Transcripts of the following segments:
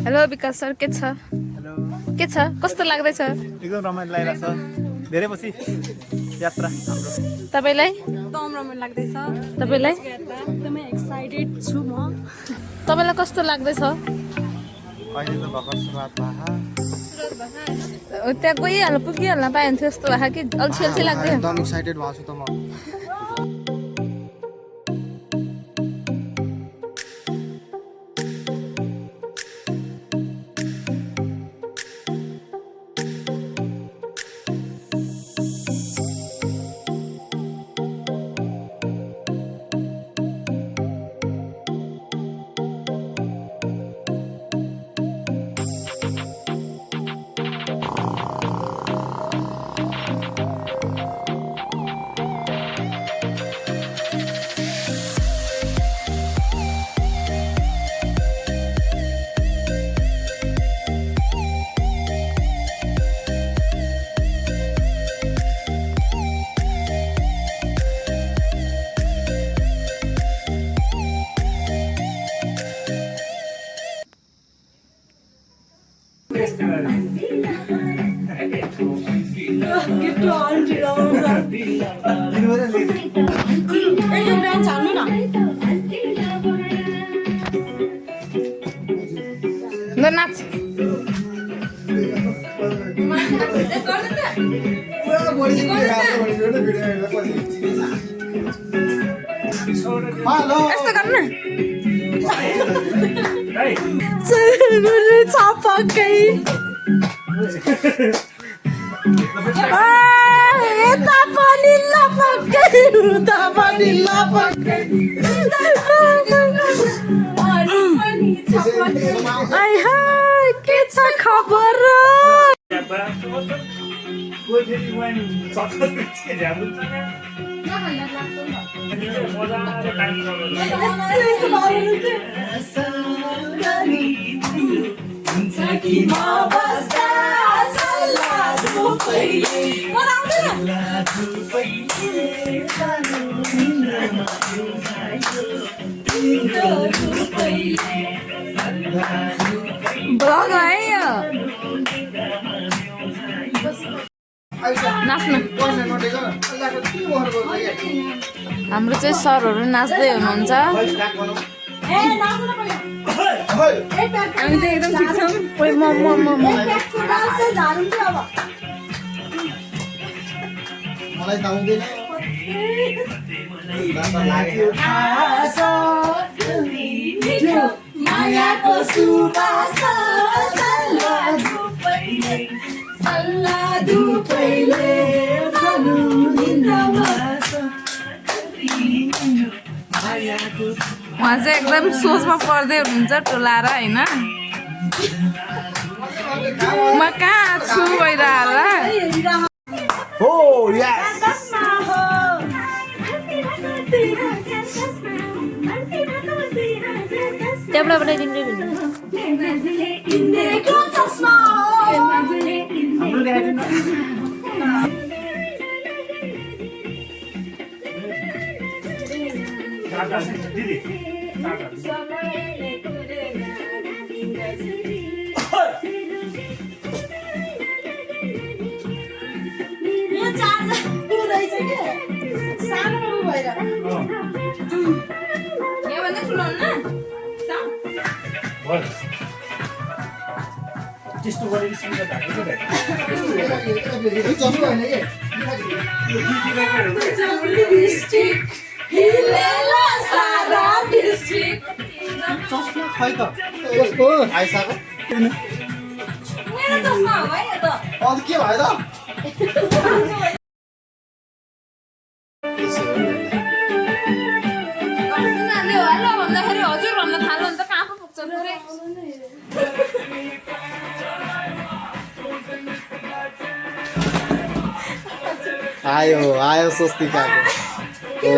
Hello विकास sir के छ हेलो के छ कस्तो लाग्दैछ एकदम रमाइलो लागिरहेछ धेरै पछि यात्रा हाम्रो तपाईलाई एकदम रमाइलो लाग्दैछ तपाईलाई एकदमै एक्साइटेड छु म तपाईलाई कस्तो लाग्दैछ अहिले त भर्खर सुरुवात भयो त्यहाँ गइहाल्नु पुगिहाल्न पाइन्थ्यो जस्तो भएको कि अल्छी अल्छी लाग्दैन एकदम एक्साइटेड भएको छु त म ल नाच यस्तो गर्नु छपक्कै यता पनि लपक्कै उता पनि लपक्कै आइ हाय के छ खबर ब्लग है यो नाच्नु हाम्रो चाहिँ सरहरू नाच्दै हुनुहुन्छ हामी चाहिँ एकदम ठिक छौँ ओइ म मलाई त आउँदैन मायाको सुबास सल्लाह धुपैले सानो उहाँ चाहिँ एकदम सोचमा पर्दै हुनुहुन्छ टोलाएर होइन म कहाँ छु गइरहेर हो यस त्यहाँबाट बनाइदिनु हाम्रो दिदी योभन्दा ठुलो हुन्न त्यस्तो गरेर सुविधा भएको चस्मा खै त कसको आइसाको मेरो चस्मा हो है त अन्त के भयो त तिनीहरूले हेलो भन्दाखेरि हजुर भन्न थाल्यो भने त कहाँ पो पुग्छ पुरै आयो स्वस्तिकाको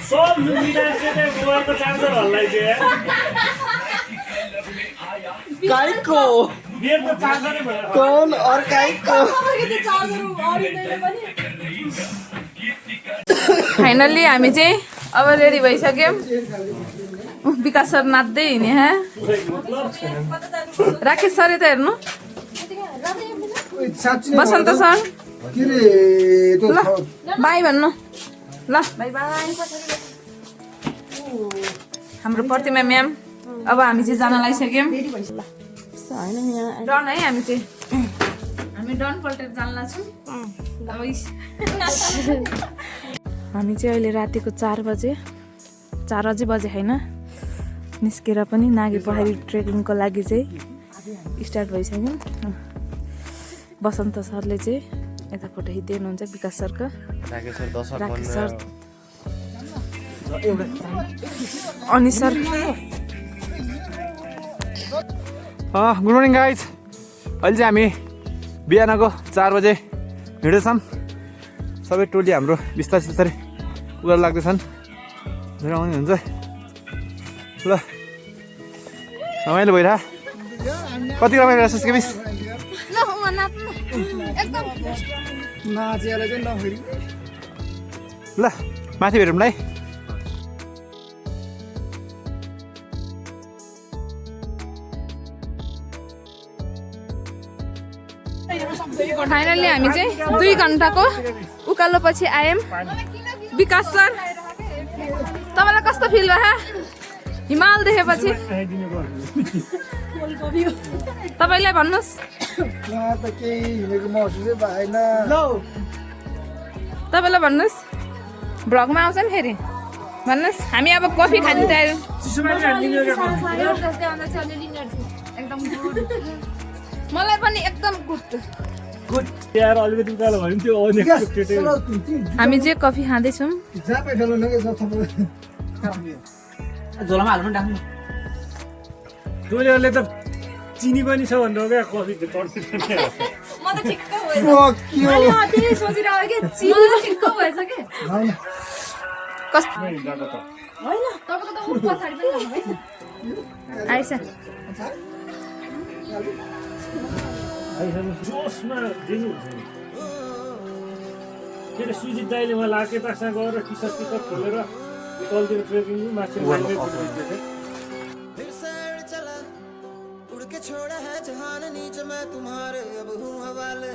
सब मिलाएर चाहिँ गोवाको चार्जर हल्लाइदियो गाई को मेरो त चार्जरै भएर कौन और गाई को फाइनल्ली हामी चाहिँ अब रेडी भइसक्यौँ विकास सर नाच्दै हिँड्ने हा राकेश सर यता हेर्नु बसन्त सर ल बाई भन्नु ल बाई बाई हाम्रो प्रतिमा म्याम अब हामी चाहिँ जान लागिसक्यौँ डन है हामी डन पल्टेर जान लाग्छौँ हामी चाहिँ अहिले रातिको 4 बजे होइन निस्केर पनि नागी पहाडी ट्रेकिङको लागि चाहिँ स्टार्ट भइसक्यौँ बसन्त सरले चाहिँ यता फोटो खिचिदिनुहुन्छ विकास सरको राकेश सर अनि सर गुड मर्निङ गाइज अहिले चाहिँ हामी बिहानको 4 बजे हिँड्दैछौँ सबै टोली हाम्रो बिस्तारै उकालो लाग्दैछन् धेरै आउने हुन्छ ल रमाइलो भइरह कति रमाइलो रहेछ के बिस ल माथि भेटौँ ल है फाइनल्ली हामी चाहिँ 2 घन्टाको उकालो पछि आयौँ विकास सर तपाईँलाई कस्तो फिल भयो हिमाल देखेपछि तपाईँलाई भन्नुहोस् तपाईँलाई भन्नुहोस् भ्लगमा आउँछ नि फेरि भन्नुहोस् हामी अब कफी खानु तयार मलाई पनि एकदम गुड यार अलिकति उकालो भयो नि त्यो अनएक्सपेक्टेड हामी चाहिँ कफी खाँदैछौँ झोलामा हाल्नु डाक्नु टोलीहरूले त चिनी पनि छ भनेर क्या कफी म त ठिक्क भएछ सोचिरहेको के चिनी ठिक्क भएछ के कस्तो हैन तपाईको त उप पछाडी पनि हैन आइस जोसमा दिनु के रे सुजित दाइले मलाई लाके पासा गरेर टी-सर्ट खोलेर तलतिर ट्रेकिङ माथि छोड़ा है जहान नीचे मैं तुम्हारे अब हूँ हवाले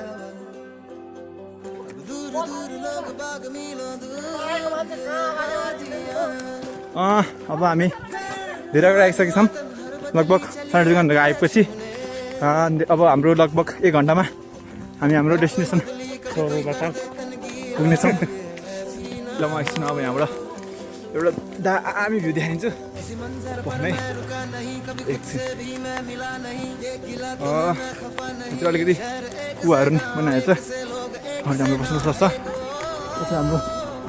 दूर दूर लोग बाग मिलों दूर अब हामी धेरै अगाडि आइसकेका छौँ लगभग 2.5 घन्टा आएपछि अब हाम्रो लगभग 1 घन्टामा हामी हाम्रो डेस्टिनेसन पुग्नेछौँ ल म एकछिन अब यहाँबाट एउटा दामी भ्यू देखाइदिन्छु भन्नै एकछिन त्यो अलिकति कुवाहरू बनाएको छ हाम्रो बस्नु सक्छ पछि हाम्रो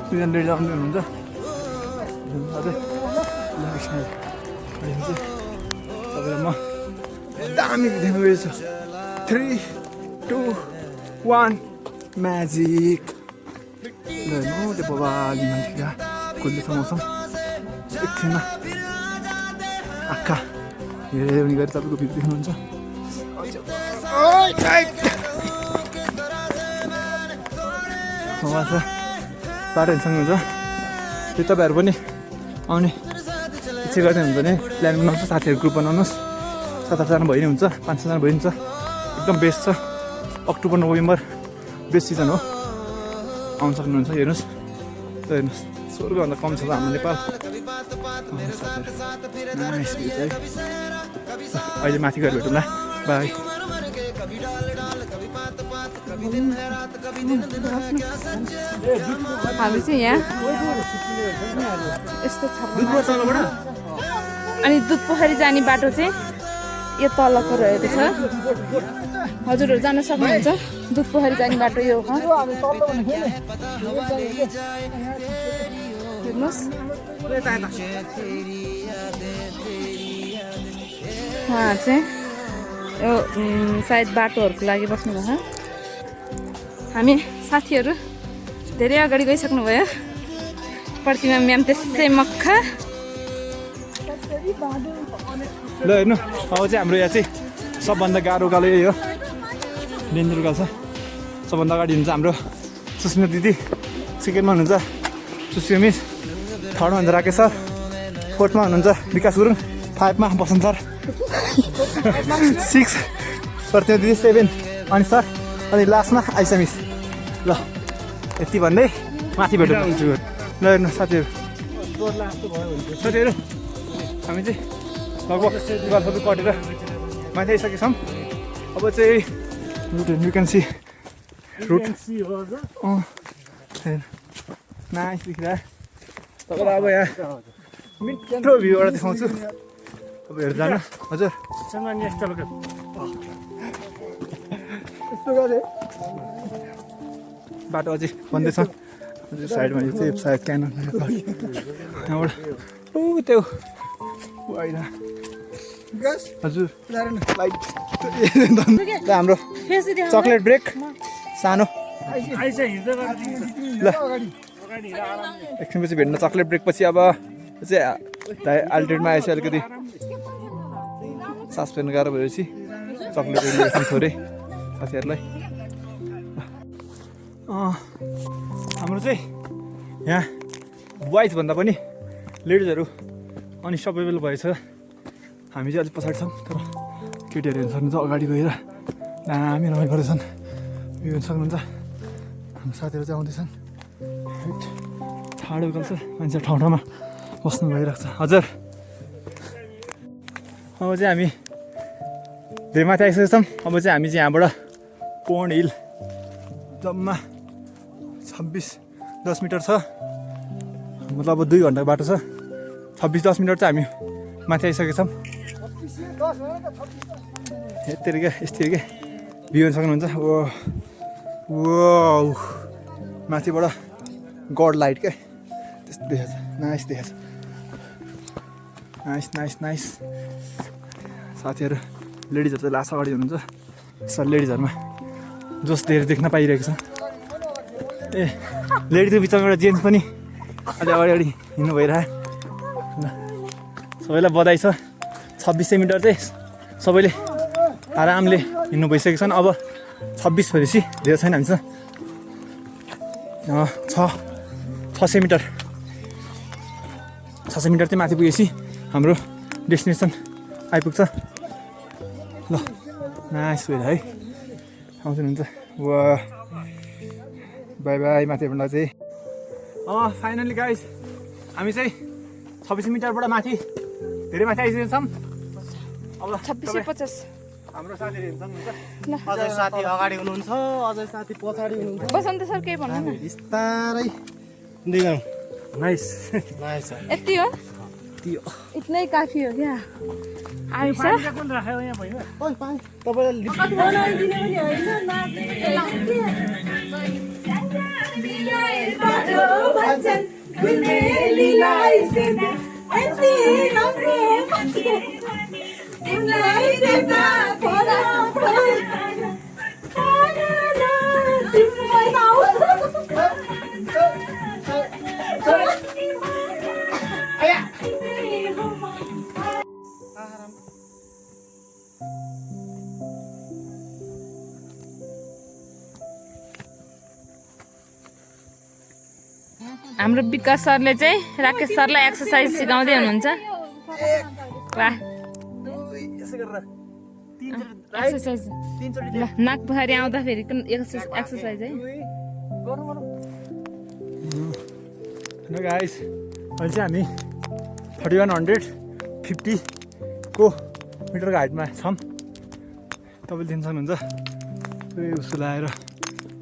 सिजन रेडी आउनु हुनुहुन्छ तपाईँलाई म दामी देख्नु रहेछ 3, 2, 1 म्याजिक ल हेर्नु त्यो बबाली मान्छे कुद्दैछ मौसम एकछिनमा आँखा हेरेर उनी गरी तपाईँको भिड देख्नुहुन्छ बाटो हिँड्सँग हुन्छ त्यो तपाईँहरू पनि आउने इच्छा गर्दै हुन्छ भने प्लान बनाउँछ साथीहरू ग्रुप बनाउनुहोस् 7-8जना भइ नै हुन्छ 5-6जना भइ हुन्छ एकदम बेस्ट छ अक्टोबर नोभेम्बर बेस्ट सिजन हो आउनु सक्नुहुन्छ हेर्नुहोस् हेर्नुहोस् स्वर्गभन्दा कम छ हाम्रो नेपाल अहिले माथि गएर भेटौँ ल बाई हामी चाहिँ यहाँ यस्तो छ अनि दुध पोखरी जाने बाटो चाहिँ यो तलको रहेको छ हजुरहरू जान सक्नुहुन्छ दुध पोखरी जाने बाटो यो हो हेर्नुहोस् उहाँ चाहिँ यो सायद बाटोहरूको लागि बस्नुभयो हामी साथीहरू धेरै अगाडि गइसक्नुभयो प्रतिमा म्याम त्यसै मक्खा ल हेर्नु अब चाहिँ हाम्रो यहाँ चाहिँ सबभन्दा गाह्रो उकालो यही हो, डेन्जर उकालो छ। सबभन्दा अगाडि हुन्छ हाम्रो सुस्मिता दिदी, सेकेन्डमा हुनुहुन्छ सुस्मिता मिस, थर्डमा हुन्छ राकेश सर, फोर्थमा हुनुहुन्छ विकास गुरुङ, 5मा बसन्त सर, 6 प्रतिमा दिदी, 7 अनि सर, अनि लास्टमा आइसा मिस। ल यति भन्दै माथि भेट्नु हुन्छु। ल हेर्नु साथीहरू हामी चाहिँ लगभग उकालो सबै कटेर माथि आइसकेका छौँ। अब चाहिँ route you can see route nice देखिरह। तपाईँलाई अब यहाँ मिठो भ्यूबाट देखाउँछु। अब हेर्नु जानु हजुर। बाटो अझै बन्दैछ हजुर। साइडमा यो चाहिँ सायद क्यानन यहाँबाट त्यो होइन हजुर लाइट हाम्रो चक्लेट ब्रेक सानो। ल एकछिनपछि भेट्नु चक्लेट ब्रेक पछि। अब चाहिँ अल्टिट्युडमा आएपछि अलिकति सास फेर्नु गाह्रो भएपछि चक्लेट ब्रेक थोरै साथीहरूलाई। हाम्रो चाहिँ यहाँ बोइजभन्दा पनि लेडिजहरू अनि सबै भएछ। हामी चाहिँ अलिक पछाडि छौँ, तर केटीहरू हेर्नु सक्नुहुन्छ अगाडि गएर दामी रमाइलो गरेछन्। यो हेर्नु सक्नुहुन्छ हाम्रो साथीहरू चाहिँ आउँदैछन्। ठाडो उकालो छ, मान्छे ठाउँ ठाउँमा बस्नु भइरहेको छ हजुर। अब चाहिँ हामी धेरै माथि आइसकेको छौँ। अब चाहिँ हामी चाहिँ यहाँबाट पोन्ड हिल जम्मा 26-10 मिटर छ, मतलब अब 2 घन्टाको बाटो छ। 26-10 मिनट चाहिँ हामी माथि आइसकेका छौँ। यस्तै क्या यस्तै क्या भ्यू हेर्नु सक्नुहुन्छ। ओ माथिबाट गड लाइट क्या त्यस्तो देखाएको छ, नाइस देखाएको छ, नाइस नाइस नाइस। साथीहरू लेडिजहरू चाहिँ लास्ट अगाडि हुनुहुन्छ। सर लेडिजहरूमा जोस धेरै देख्न पाइरहेको छ। ए लेडिजको बिचमा एउटा जेन्ट्स पनि अलि अगाडि हिँड्नु भइरह। ल सबैलाई बधाई छ। 2600 मिटर चाहिँ सबैले आरामले हिँड्नु भइसकेको छन्। अब 26 भएपछि धेरै छैन हामीसँग 600 मिटर। 600 मिटर चाहिँ माथि पुगेपछि हाम्रो डेस्टिनेसन आइपुग्छ। ल नाइस भयो है, आउँछ वा बाई बाई माथि भन्दा चाहिँ। फाइनली गाइस हामी चाहिँ 26 मिटरबाट माथि धेरै माथि आइसकेको छौँ। अब 2650 हाम्रो साथीहरू हेर्नुहुन्छ। अझै साथी अगाडि हुनुहुन्छ, अझै साथी पछाडि हुनुहुन्छ। बसन्त सर केही भन्नु न। बिस्तारै दिगौँ। नाइस नाइस यति हो, इतनै काफी हो क्या। आइसा कुन राख्यो यहाँ भएन? ओइ पानी तपाईलाई हाम्रो विकास सरले चाहिँ राकेश सरलाई एक्सर्साइज सिकाउँदै हुनुहुन्छ। वाह एक्सर्साइज ल नाक पछाडि आउँदाखेरि एक्सर्साइज है। हेलो गाइस अहिले चाहिँ हामी 3150 को मिटरको हाइटमा छौँ। तपाईँले देख्न सक्नुहुन्छ उसो लगाएर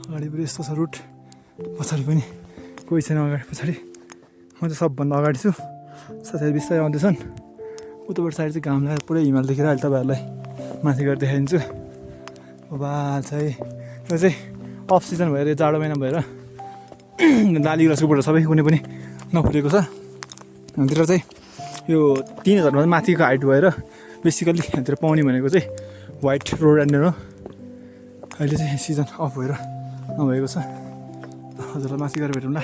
अगाडि पनि यस्तो छ रुट, पछाडि पनि कोही छैन अगाडि पछाडि। म चाहिँ सबभन्दा अगाडि छु, साथीहरू बिस्तारै आउँदैछन्। उताबाट साइड चाहिँ घाम लगाएर पुरै हिमाल देखेर अहिले तपाईँहरूलाई माथि गएर देखाइदिन्छु। बा चाहिँ यो चाहिँ अफ सिजन भएर जाडो महिना भएर लाली गुराँसको बोटहरू सबै कुनै पनि नफुटेको छ। हाम्रोतिर चाहिँ यो 3000 माथिको हाइट भएर बेसिकल्ली यहाँतिर पाउने भनेको चाहिँ वाइट रोडेन्डर हो। अहिले चाहिँ सिजन अफ भएर नभएको छ। हजुरलाई माथि गएर भेटौँ ल।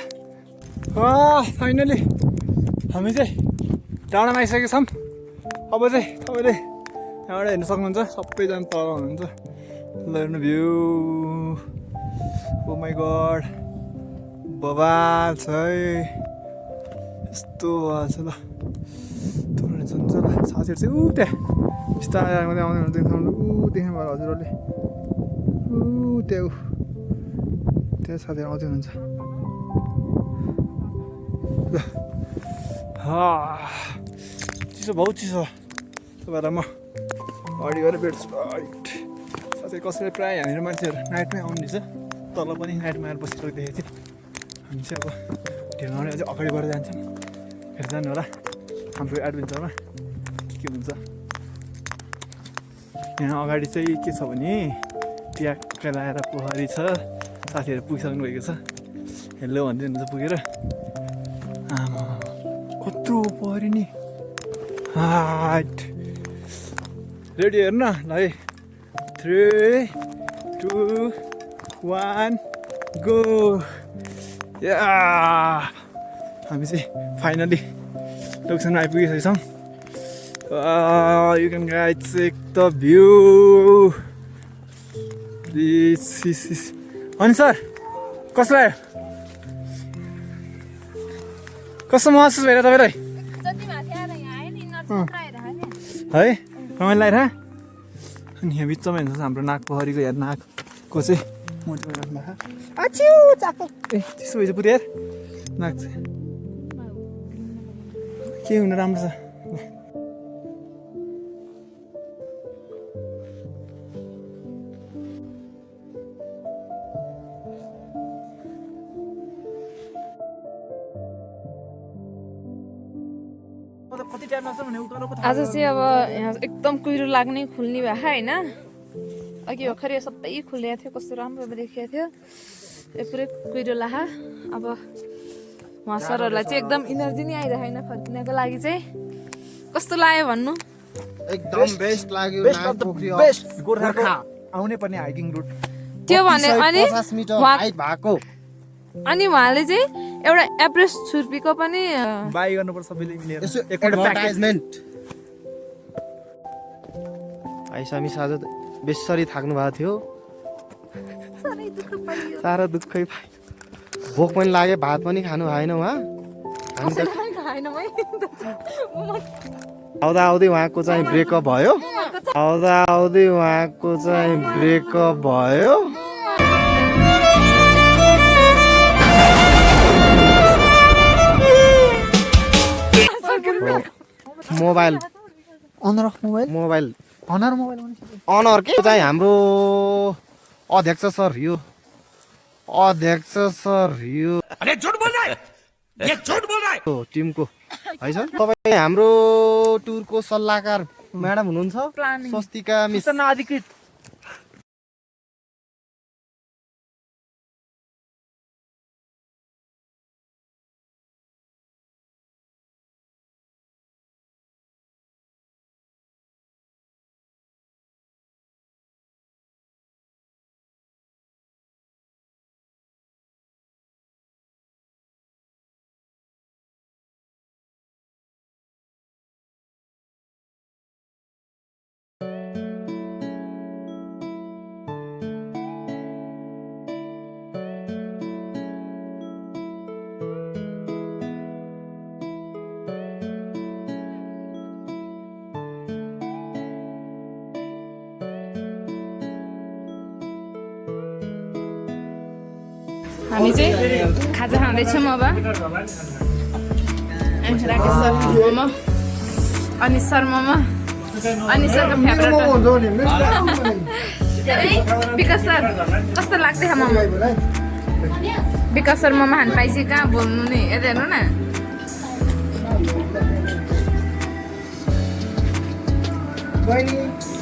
फाइनली हामी चाहिँ डाँडामा आइसकेका छौँ। अब चाहिँ तपाईँले यहाँबाट हेर्न सक्नुहुन्छ सबैजना तल हुनुहुन्छ ल हेर्नु भ्यू ओ माई गड बबाल छ है यस्तो भएको छ ल तपाईँले सुन्छ ल साथीहरू चाहिँ ऊ त्यहाँ बिस्तारै आउँदै आउँदै देख्नु ऊ देख्नु भयो हजुरहरूले ऊ त्यहाँ साथीहरू आउँदै हुनुहुन्छ ल चिसो बहुत चिसो तपाईँलाई म अगाडि गएर भेट्छु राइट साथै कसैले प्रायः हामीहरू मान्छेहरू नाइटमै आउनु छ तल पनि नाइटमा आएर बसिरहेको देखेको थिएँ हामी चाहिँ अब ढिलो अझै अगाडि बढेर जान्छौँ हेर जानु होला हाम्रो एडभेन्चरमा के हुन्छ यहाँ अगाडि चाहिँ के छ भने ट्याक्क लगाएर पोखरी छ साथीहरू पुगिसक्नु भएको छ हेलो भन्दै हुनुहुन्छ पुगेर आमा कत्रो पोखरी नि हाट रेडी हेर्नु न ल है 3 2 1 गो या हामी चाहिँ फाइनली लोकेसनमा आइपुगिसकेका छौँ you can guide check the view this अनि सर कस्तो लाग्यो कस्तो महसुस भएर तपाईँलाई है रमाइलो लागेर अनि यहाँ बिचमा हेर्नुहोस् हाम्रो नाग पोखरीको यहाँ नागको चाहिँ मोटो राख्नु भएको आच्यु चाको ए त्यस्तो भएछ पुरै यार नाग चाहिँ के हुन राम्रो छ आज चाहिँ अब यहाँ एकदम कुहिरो लाग्ने खुल्ने भयो होइन अघि भर्खर यो सबै खुलेको थियो कस्तो राम्रो देखिएको थियो यो पुरै कुहिरो लाहा अब उहाँ सरहरूलाई चाहिँ एकदम इनर्जी नै आइरहेको होइन फर्किनको लागि चाहिँ कस्तो लाग्यो भन्नु एकदम बेस्ट लाग्यो गोर्खा आउनै पर्ने हाइकिङ रुट त्यो भने अनि 50 मिटर हाइट भएको अनि उहाँले चाहिँ एउटा एभरेस्ट छुर्पीको पनि बाई गर्नुपर्छ सबैले मिलेर यसो एकपल्ट प्याकेज एडभर्टाइजमेन्ट आइसामी साझ बेसरी थाक्नु भएको थियो साह्रो दुःखै पायो भोक पनि लाग्यो भात पनि खानु भएन उहाँ हामी त आउँदा आउँदै उहाँको चाहिँ ब्रेकअप भयो मोबाइल अनर के चाहिँ हाम्रो अध्यक्ष सर यो टिमको है सर तपाईँ हाम्रो टुरको सल्लाहकार म्याडम हुनुहुन्छ स्वस्तिका मिस अधिकृत हामी चाहिँ खाजा खाँदैछौँ अब राकेश सर मोमो अनि सर मोमो अनि सरको फेभरेट विकास सर कस्तो लाग्दैछ मोमो विकास सर मोमो खानु पाइसक्यो कहाँ बोल्नु नि यता हेर्नु न बहिनी